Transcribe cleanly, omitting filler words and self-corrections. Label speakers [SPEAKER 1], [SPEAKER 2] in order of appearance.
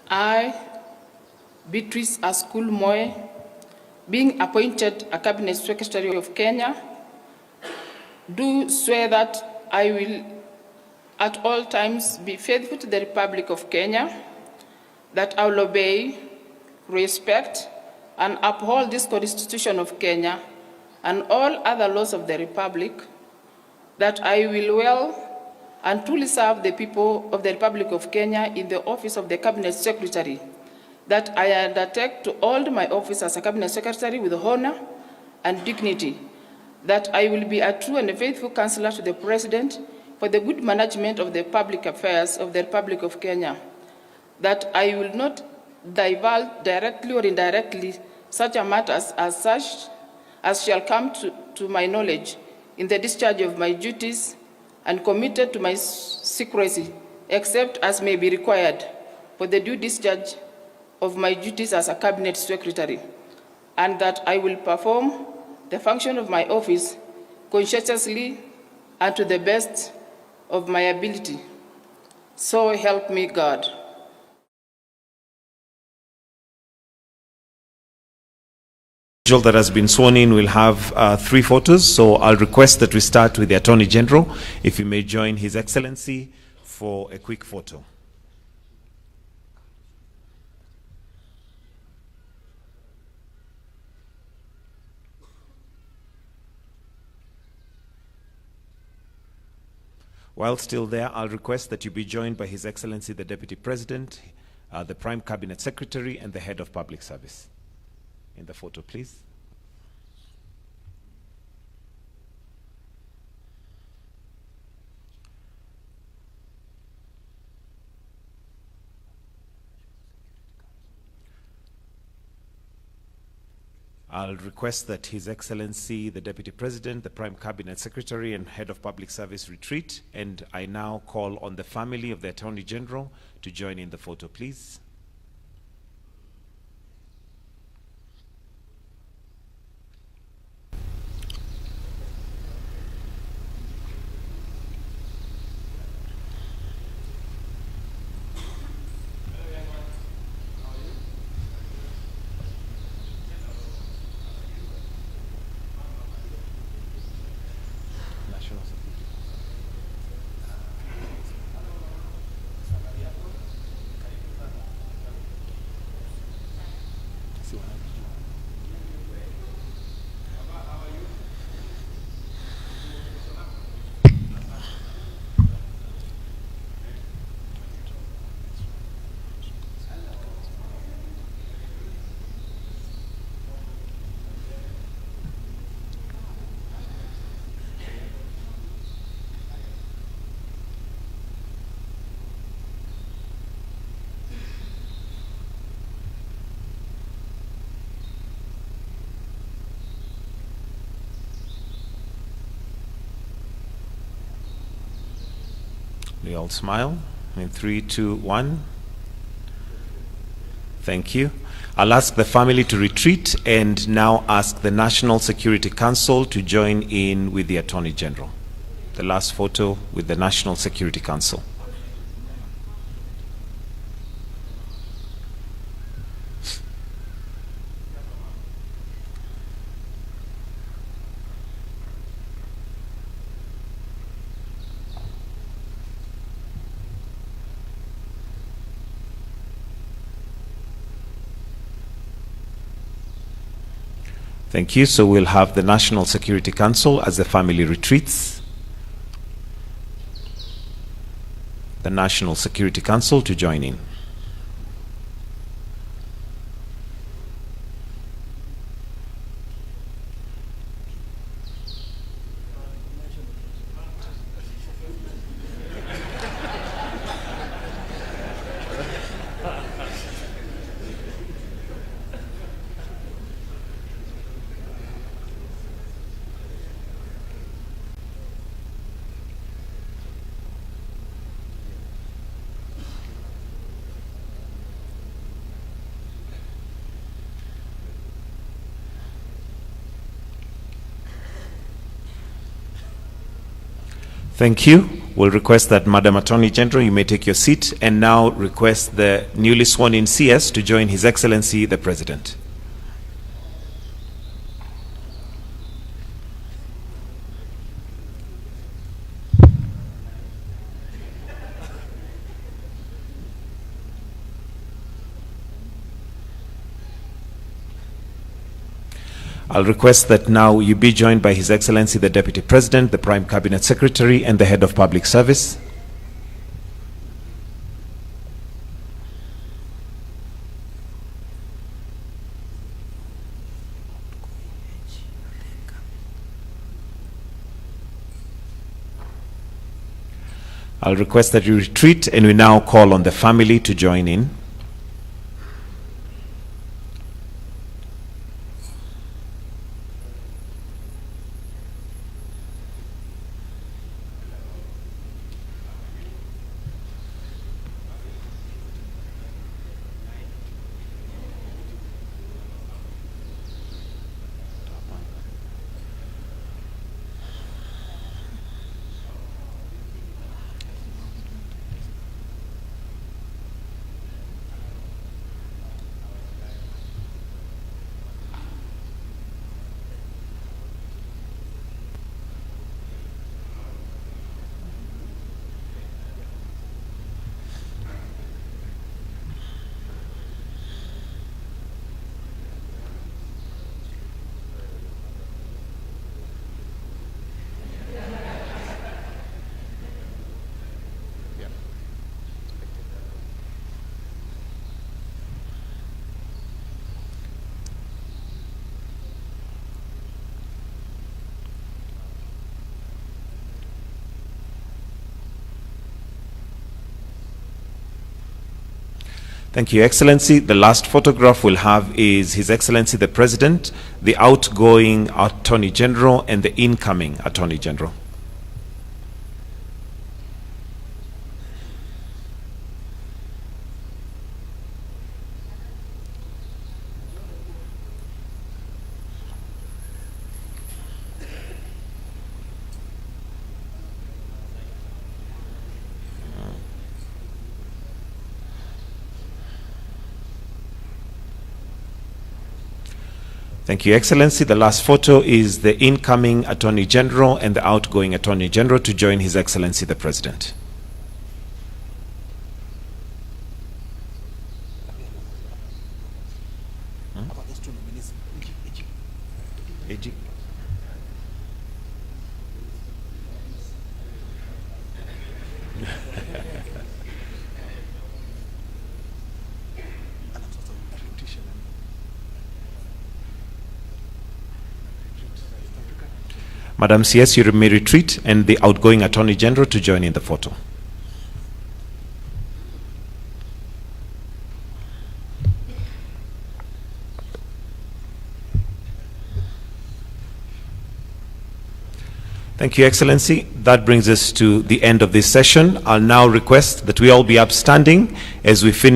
[SPEAKER 1] I, Beatrice Askul, being appointed a Cabinet Secretary of Kenya, do swear that I will at all times be faithful to the Republic of Kenya, that I will obey, respect, and uphold this Constitution of Kenya and all other laws of the Republic, that I will well and truly serve the people of the Republic of Kenya in the office of the Cabinet Secretary, that I undertake to hold my office as a Cabinet Secretary with honor and dignity, that I will be a true and faithful counselor to the President for the good management of the public affairs of the Republic of Kenya, that I will not divulge directly or indirectly such matters as shall come to my knowledge in the discharge of my duties and committed to my secrecy, except as may be required for the due discharge of my duties as a Cabinet Secretary, and that I will perform the function of my office conscientiously and to the best of my ability. So help me God.
[SPEAKER 2] That has been sworn in will have 3 photos, so I'll request that we start with the Attorney General, if you may join His Excellency for a quick photo. While still there, I'll request that you be joined by His Excellency the Deputy President, the Prime Cabinet Secretary, and the Head of Public Service. In the photo, please. I'll request that His Excellency the Deputy President, the Prime Cabinet Secretary, and Head of Public Service retreat, and I now call on the family of the Attorney General to join in the photo, please. We all smile. In 3, 2, 1. Thank you. I'll ask the family to retreat and now ask the National Security Council to join in with the Attorney General. The last photo with the National Security Council. Thank you. So we'll have the National Security Council as the family retreats. The National Security Council to join in. Thank you. We'll request that Madam Attorney General, you may take your seat, and now request the newly sworn in CS to join His Excellency the President. I'll request that now you be joined by His Excellency the Deputy President, the Prime Cabinet Secretary, and the Head of Public Service. I'll request that you retreat, and we now call on the family to join in. Thank you, Excellency. The last photograph we'll have is His Excellency the President, the outgoing Attorney General, and the incoming Attorney General. Thank you, Excellency. The last photo is the incoming Attorney General and the outgoing Attorney General to join His Excellency the President. Madam CS, you may retreat, and the outgoing Attorney General to join in the photo. Thank you, Excellency. That brings us to the end of this session. I'll now request that we all be upstanding as we finish